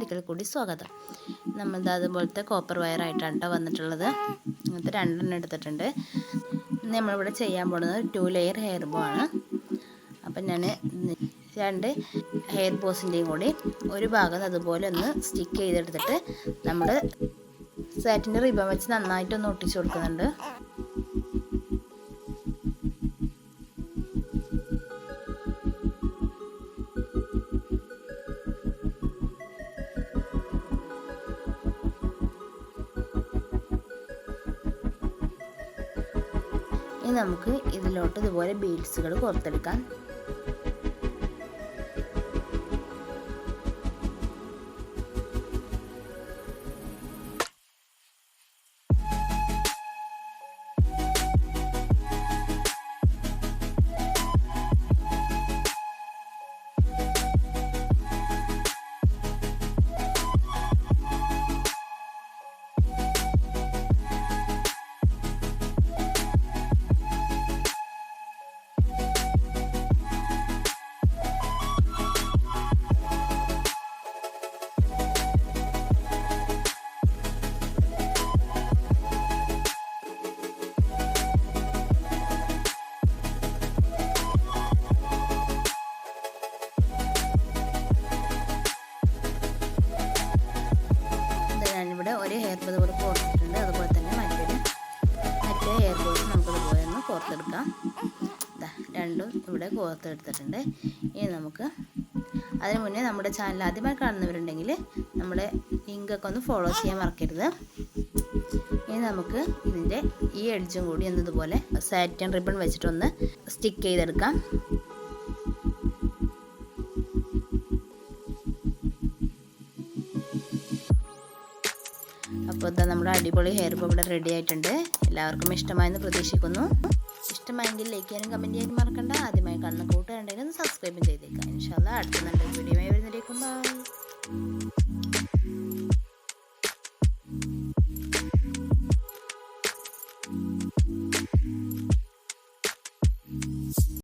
ഒരിക്കൽ കൂടി സ്വാഗതം. നമ്മളിത് അതുപോലത്തെ കോപ്പർ വയറായിട്ടാണ് കേട്ടോ വന്നിട്ടുള്ളത്. അങ്ങനത്തെ 2 എണ്ണം എടുത്തിട്ടുണ്ട്. നമ്മളിവിടെ ചെയ്യാൻ പോകുന്നത് 2 ലെയർ ഹെയർ ബോ ആണ്. അപ്പം ഞാൻ 2 ഹെയർ ബോസിൻ്റെയും കൂടി ഒരു ഭാഗം അതുപോലെ ഒന്ന് സ്റ്റിക്ക് ചെയ്തെടുത്തിട്ട് നമ്മൾ സാറ്റിൻ്റെ റിബൺ വെച്ച് നന്നായിട്ടൊന്ന് ഒട്ടിച്ചു കൊടുക്കുന്നുണ്ട്. ഇനി നമുക്ക് ഇതിലോട്ട് ഇതുപോലെ ബീഡ്സുകൾ കോർത്തെടുക്കാം. ഞാനിവിടെ ഒരു ഹെയർ ബോ ഇതുപോലെ കോർത്തിട്ടുണ്ട്. അതുപോലെ തന്നെ മറ്റേ ഹെയർ ബോസ് നമുക്കിതുപോലെ ഒന്ന് കോർത്തെടുക്കാം. രണ്ടും ഇവിടെ കോർത്തെടുത്തിട്ടുണ്ട്. ഇനി നമുക്ക് അതിന് മുന്നേ നമ്മുടെ ചാനൽ ആദ്യമായി കാണുന്നവരുണ്ടെങ്കിൽ നമ്മുടെ ലിങ്കൊക്കെ ഒന്ന് ഫോളോ ചെയ്യാൻ മറക്കരുത്. ഇനി നമുക്ക് ഇതിൻ്റെ ഈ എഡ്ജും കൂടി ഒന്ന് ഇതുപോലെ സാറ്റിൻ റിബൺ വെച്ചിട്ടൊന്ന് സ്റ്റിക്ക് ചെയ്തെടുക്കാം. അപ്പോൾ ഇതാ നമ്മുടെ അടിപൊളി ഹെയർ ബോ ഇവിടെ റെഡി ആയിട്ടുണ്ട്. എല്ലാവർക്കും ഇഷ്ടമായെന്ന് പ്രതീക്ഷിക്കുന്നു. ഇഷ്ടമായെങ്കിൽ ലൈക്ക് ചെയ്യാനും കമൻറ്റ് ചെയ്യാനും മറക്കണ്ട. ആദ്യമായി കാണുന്ന കൂട്ടുകാരുണ്ടെങ്കിൽ ഒന്ന് സബ്സ്ക്രൈബും ചെയ്തേക്കാം. ഇൻഷാ അല്ലാഹ് അടുത്ത നല്ലൊരു വീഡിയോ വരുന്നതിലേക്കും ബൈ.